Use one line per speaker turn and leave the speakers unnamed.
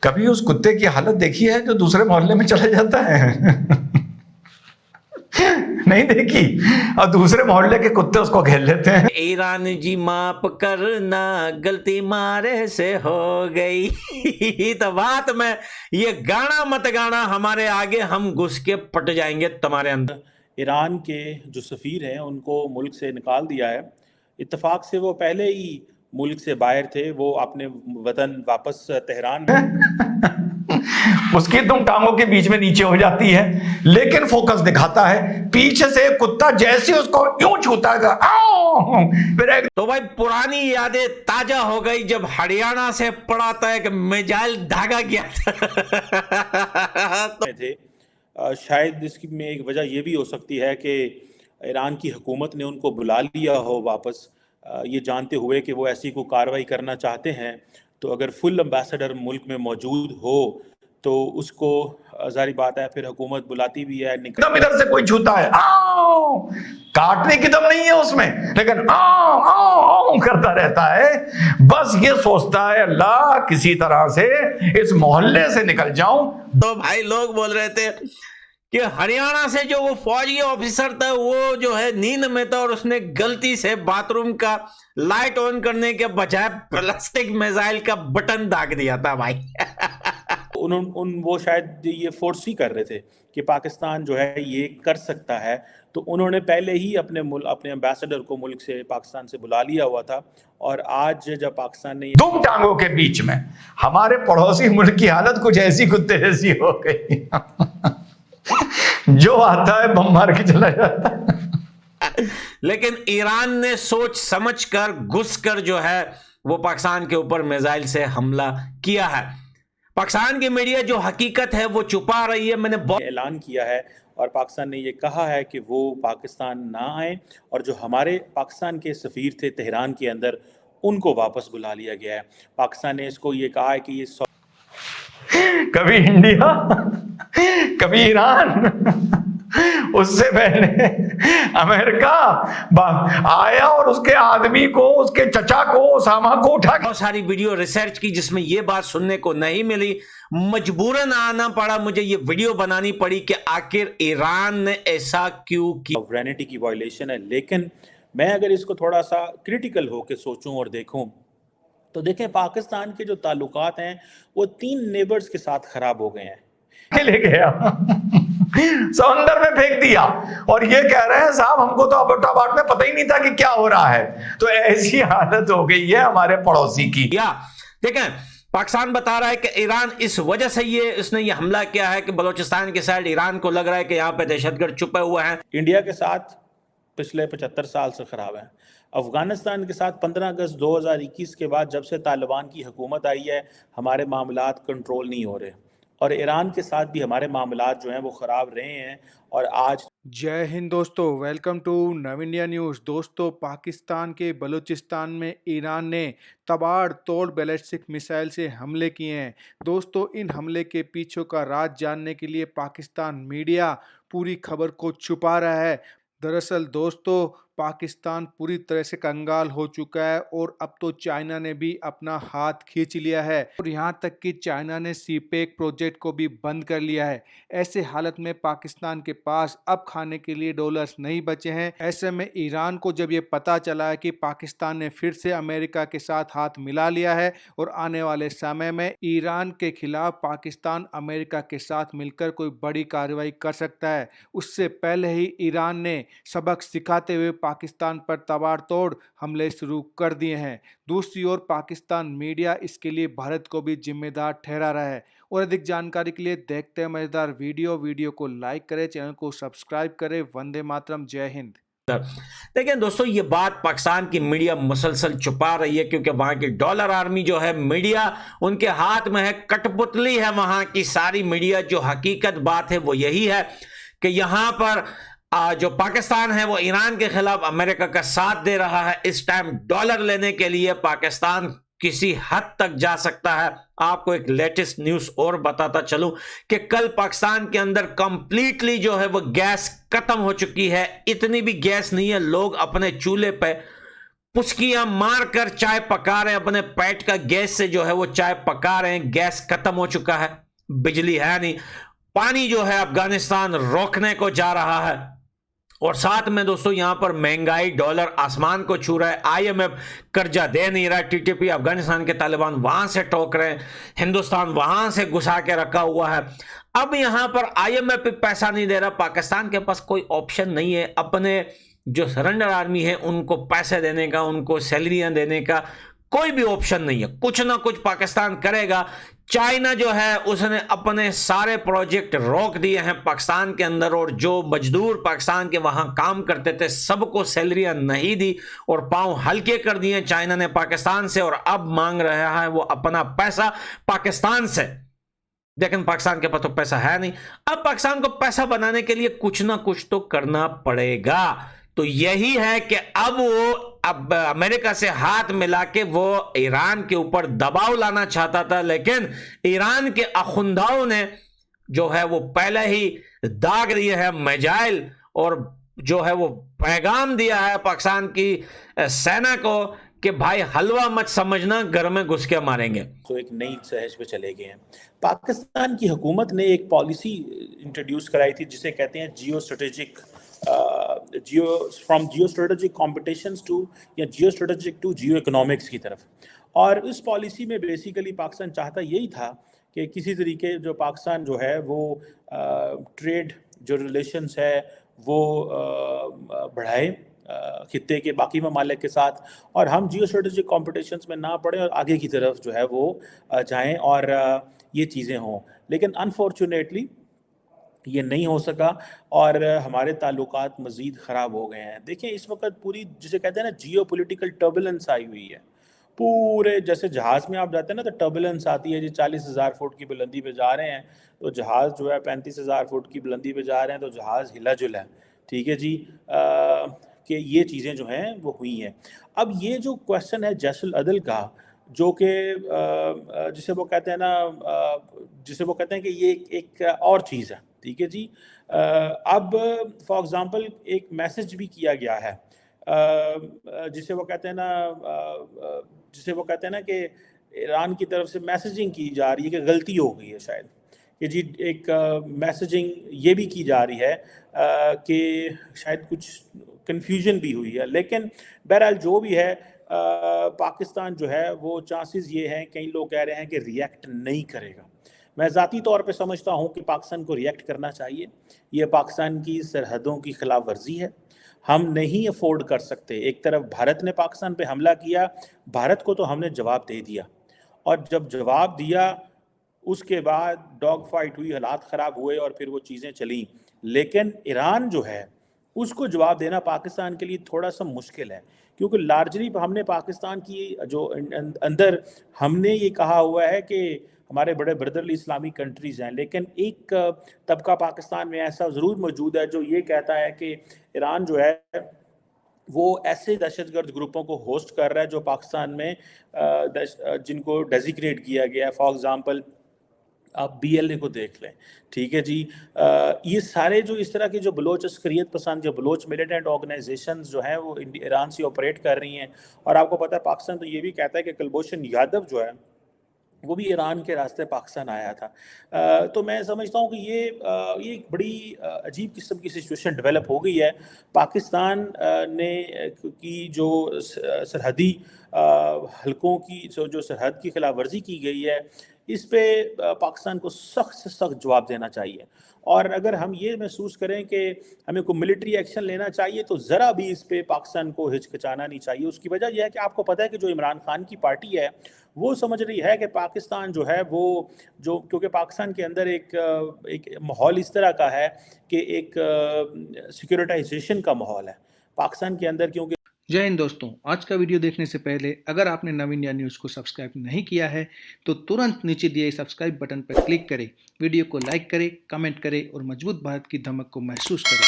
कभी उस कुत्ते की हालत देखी है जो दूसरे मोहल्ले में चला जाता है? नहीं देखी, और दूसरे मोहल्ले के कुत्ते उसको घेर लेते हैं।
ईरान जी माफ करना, गलती मारे से हो गई। तो बात में ये गाना मत गाना, हमारे आगे हम घुस के पट जाएंगे तुम्हारे अंदर।
ईरान के जो सफ़ीर हैं उनको मुल्क से निकाल दिया है। इत्तेफाक से वो पहले ही मुल्क से बाहर थे, वो अपने वतन वापस तेहरान
उसकी तुम टांगों के बीच में नीचे हो जाती है, लेकिन फोकस दिखाता है पीछे से कुत्ता जैसे उसको यूं छूता है,
तो भाई पुरानी यादें ताजा हो गई जब हरियाणा से पड़ा था एक मिसाइल दागा गया था।
थे। शायद इसकी में एक वजह यह भी हो सकती है कि ईरान की हुकूमत ने उनको बुला लिया हो वापस, ये जानते हुए कि वो ऐसी कोई कार्रवाई करना चाहते हैं। तो अगर फुल एम्बेसडर मुल्क में मौजूद हो तो उसको जारी बात है फिर हुकूमत बुलाती भी है।
एकदम इधर से कोई छूता है, आओ, काटने की दम नहीं है उसमें, लेकिन आओ आओ आओ करता रहता है। बस ये सोचता है अल्लाह किसी तरह से इस मोहल्ले से निकल जाऊं।
तो भाई लोग बोल रहे थे कि हरियाणा से जो वो फौजी ऑफिसर था वो जो है नींद में था और उसने गलती से बाथरूम का लाइट ऑन करने के बजाय प्लास्टिक मिसाइल का बटन दाग दिया था भाई।
वो शायद ये फोर्स ही कर रहे थे कि पाकिस्तान जो है ये कर सकता है, तो उन्होंने पहले ही अपने एम्बेसडर को मुल्क से पाकिस्तान से बुला लिया हुआ था। और आज जब पाकिस्तान ने
तुम टांगों के बीच में, हमारे पड़ोसी मुल्क की हालत कुछ ऐसी कुत्ते जैसी हो गई। जो आता है बम मार के चला जाता है।
लेकिन ईरान ने सोच समझकर घुसकर जो है वो पाकिस्तान के ऊपर मिसाइल से हमला किया है। पाकिस्तान की मीडिया जो हकीकत है वो छुपा रही है। मैंने
ऐलान किया है और पाकिस्तान ने ये कहा है कि वो पाकिस्तान ना आए, और जो हमारे पाकिस्तान के सफ़ीर थे तेहरान के अंदर उनको वापस बुला लिया गया है। पाकिस्तान ने इसको ये कहा है कि ये
कभी इंडिया कभी ईरान, उससे पहले अमेरिका आया और उसके आदमी को, उसके चचा को, ओसामा को उठा।
बहुत सारी वीडियो रिसर्च की जिसमें यह बात सुनने को नहीं मिली, मजबूरन आना पड़ा, मुझे ये वीडियो बनानी पड़ी कि आखिर ईरान ने ऐसा क्यों किया।
सॉवरेनिटी की वायलेशन है। लेकिन मैं अगर इसको थोड़ा सा क्रिटिकल होकर सोचूं और देखूं तो देखें पाकिस्तान के जो ताल्लुकात हैं वो 3 नेबर्स के साथ खराब हो गए हैं।
ले गया समंदर में फेंक दिया और ये कह रहे हैं साहब हमको तो अबोटाबाद में पता ही नहीं था कि क्या हो रहा है। तो ऐसी हालत हो गई है हमारे पड़ोसी की।
या देखें पाकिस्तान बता रहा है कि ईरान इस वजह से इसने ये हमला किया है कि बलोचिस्तान के साइड ईरान को लग रहा है कि यहाँ पे दहशतगर्द छुपे हुए हैं।
इंडिया के साथ पिछले 75 साल से खराब है। अफगानिस्तान के साथ 15 अगस्त 2021 के बाद जब से तालिबान की हुकूमत आई है हमारे मामलात कंट्रोल नहीं हो रहे, और ईरान के साथ भी हमारे मामलात जो हैं वो ख़राब रहे हैं। और आज
जय हिंद दोस्तों, वेलकम टू नव इंडिया न्यूज़। दोस्तों, पाकिस्तान के बलूचिस्तान में ईरान ने तबाड़तोड़ बैलिस्टिक मिसाइल से हमले किए हैं। दोस्तों, इन हमले के पीछे का राज जानने के लिए पाकिस्तान मीडिया पूरी खबर को छुपा रहा है। दरअसल दोस्तों, पाकिस्तान पूरी तरह से कंगाल हो चुका है और अब तो चाइना ने भी अपना हाथ खींच लिया है और यहाँ तक कि चाइना ने सीपेक प्रोजेक्ट को भी बंद कर लिया है। ऐसे हालत में पाकिस्तान के पास अब खाने के लिए डॉलर्स नहीं बचे हैं। ऐसे में ईरान को जब ये पता चला है कि पाकिस्तान ने फिर से अमेरिका के साथ हाथ मिला लिया है और आने वाले समय में ईरान के खिलाफ पाकिस्तान अमेरिका के साथ मिलकर कोई बड़ी कार्रवाई कर सकता है, उससे पहले ही ईरान ने सबक सिखाते हुए पाकिस्तान पर ताबड़तोड़ हमले शुरू कर दिए हैं। दूसरी ओर पाकिस्तान मीडिया इसके लिए भारत को भी जिम्मेदार ठहरा रहा है। और अधिक जानकारी के लिए देखते हैं मजेदार वीडियो को लाइक करें, चैनल को सब्सक्राइब करें। वंदे मातरम, जय हिंद।
देखिए दोस्तों, ये बात पाकिस्तान की मीडिया मुसलसल छुपा रही है क्योंकि वहां की डॉलर आर्मी जो है, मीडिया उनके हाथ में है, कठपुतली है वहां की सारी मीडिया। जो हकीकत बात है वो यही है कि यहां पर जो पाकिस्तान है वो ईरान के खिलाफ अमेरिका का साथ दे रहा है। इस टाइम डॉलर लेने के लिए पाकिस्तान किसी हद तक जा सकता है। आपको एक लेटेस्ट न्यूज़ और बताता चलूं कि कल पाकिस्तान के अंदर कंप्लीटली जो है वो गैस खत्म हो चुकी है। इतनी भी गैस नहीं है, लोग अपने चूल्हे पे पुस्कियां मारकर चाय पका रहे हैं, अपने पेट का गैस से जो है वो चाय पका रहे हैं। गैस खत्म हो चुका है, बिजली है नहीं, पानी जो है अफगानिस्तान रोकने को जा रहा है। और साथ में दोस्तों यहां पर महंगाई, डॉलर आसमान को छू रहा है, आईएमएफ कर्जा दे नहीं रहा, टीटीपी अफगानिस्तान के तालिबान वहां से टोक रहे हैं, हिंदुस्तान वहां से घुसा के रखा हुआ है। अब यहां पर आईएमएफ भी पैसा नहीं दे रहा, पाकिस्तान के पास कोई ऑप्शन नहीं है अपने जो सरेंडर आर्मी है उनको पैसे देने का, उनको सैलरियां देने का कोई भी ऑप्शन नहीं है। कुछ ना कुछ पाकिस्तान करेगा। चाइना जो है उसने अपने सारे प्रोजेक्ट रोक दिए हैं पाकिस्तान के अंदर, और जो मजदूर पाकिस्तान के वहां काम करते थे सबको सैलरियां नहीं दी और पांव हल्के कर दिए चाइना ने पाकिस्तान से, और अब मांग रहा है वो अपना पैसा पाकिस्तान से। लेकिन पाकिस्तान के पास तो पैसा है नहीं। अब पाकिस्तान को पैसा बनाने के लिए कुछ ना कुछ तो करना पड़ेगा। तो यही है कि अब अमेरिका से हाथ मिला के वो ईरान के ऊपर दबाव लाना चाहता था, लेकिन ईरान के अखुंदाओं ने जो है वो पहले ही दाग दिए हैं मिसाइल, और जो है वो पैगाम दिया है पाकिस्तान की सेना को कि भाई हलवा मत समझना, घर में घुस के मारेंगे।
तो एक नई सहज पे चले गए हैं। पाकिस्तान की हुकूमत ने एक पॉलिसी इंट्रोड्यूस कराई थी जिसे कहते हैं geo strategic from geo strategic competitions to या geo strategic to geo economics की तरफ। और इस पॉलिसी में बेसिकली पाकिस्तान चाहता यही था कि किसी तरीके जो पाकिस्तान जो है वो ट्रेड जो रिलेशंस है वो बढ़ाए खित्ते के बाकी ममालिक के साथ, और हम जियो स्ट्रेटेजिक कॉम्पिटिशन्स में ना पड़े और आगे की तरफ जो है वो जाएं और ये चीज़ें हों। लेकिन अनफॉर्चुनेटली ये नहीं हो सका और हमारे ताल्लुकात मज़ीद ख़राब हो गए हैं। देखिए इस वक्त पूरी जिसे कहते हैं ना जियो पोलिटिकल टर्बुलेंस आई हुई है पूरे। जैसे जहाज़ में आप जाते हैं ना तो टर्बुलेंस आती है जी, 40,000 फुट की बुलंदी पे जा रहे हैं तो जहाज़ जो है 35,000 फुट की बुलंदी पे जा रहे हैं तो जहाज़ हिला जुला है, ठीक है जी। कि ये चीज़ें जो हैं वो हुई हैं। अब ये जो क्वेश्चन है जैशुल अदल का, जो कि जिसे वो कहते हैं ना जिसे वो कहते हैं कि ये एक और चीज़ है, ठीक है जी। अब फॉर एग्ज़ाम्पल एक मैसेज भी किया गया है जिसे वो कहते हैं ना कि ईरान की तरफ से मैसेजिंग की जा रही है कि गलती हो गई है शायद, कि जी एक मैसेजिंग ये भी की जा रही है कि शायद कुछ कन्फ्यूजन भी हुई है। लेकिन बहरहाल जो भी है पाकिस्तान जो है वो चांसेस ये हैं, कई लोग कह रहे हैं कि रिएक्ट नहीं करेगा। मैं ज़ाती तौर पे समझता हूँ कि पाकिस्तान को रिएक्ट करना चाहिए। ये पाकिस्तान की सरहदों की खिलाफ वर्जी है, हम नहीं अफोर्ड कर सकते। एक तरफ भारत ने पाकिस्तान पे हमला किया, भारत को तो हमने जवाब दे दिया, और जब जवाब दिया उसके बाद डॉग फाइट हुई, हालात ख़राब हुए और फिर वो चीज़ें चली। लेकिन ईरान जो है उसको जवाब देना पाकिस्तान के लिए थोड़ा सा मुश्किल है, क्योंकि लार्जली हमने पाकिस्तान की जो अंदर हमने ये कहा हुआ है कि हमारे बड़े ब्रदरली इस्लामी कंट्रीज़ हैं, लेकिन एक तबका पाकिस्तान में ऐसा ज़रूर मौजूद है जो ये कहता है कि ईरान जो है वो ऐसे दहशतगर्द ग्रुपों को होस्ट कर रहा है जो पाकिस्तान में जिनको डेजिग्नेट किया गया है। फॉर एग्ज़ाम्पल आप BLA को देख लें, ठीक है जी। ये सारे जो इस तरह की जो बलोच अस्करियत पसंद जो बलोच मिलिटेंट ऑर्गेनाइजेशंस जो हैं वो ईरान से ऑपरेट कर रही हैं। और आपको पता है पाकिस्तान तो ये भी कहता है कि कुलभूषण यादव जो है वो भी ईरान के रास्ते पाकिस्तान आया था। तो मैं समझता हूँ कि ये एक बड़ी अजीब किस्म की सिचुएशन डेवलप हो गई है। पाकिस्तान ने की जो सरहदी हलकों की जो सरहद की खिलाफ वर्जी की गई है, इस पे पाकिस्तान को सख्त से सख्त जवाब देना चाहिए। और अगर हम ये महसूस करें कि हमें कोई मिलिट्री एक्शन लेना चाहिए तो ज़रा भी इस पे पाकिस्तान को हिचकिचाना नहीं चाहिए। उसकी वजह यह है कि आपको पता है कि जो इमरान खान की पार्टी है वो समझ रही है कि पाकिस्तान जो है वो जो क्योंकि पाकिस्तान के अंदर एक माहौल इस तरह का है कि एक सिक्योरिटाइजेशन का माहौल है पाकिस्तान के अंदर। क्योंकि
जय हिंद दोस्तों, आज का वीडियो देखने से पहले अगर आपने नव इंडिया न्यूज़ को सब्सक्राइब नहीं किया है तो तुरंत नीचे दिए सब्सक्राइब बटन पर क्लिक करें, वीडियो को लाइक करें, कमेंट करें और मजबूत भारत की धमक को महसूस करें।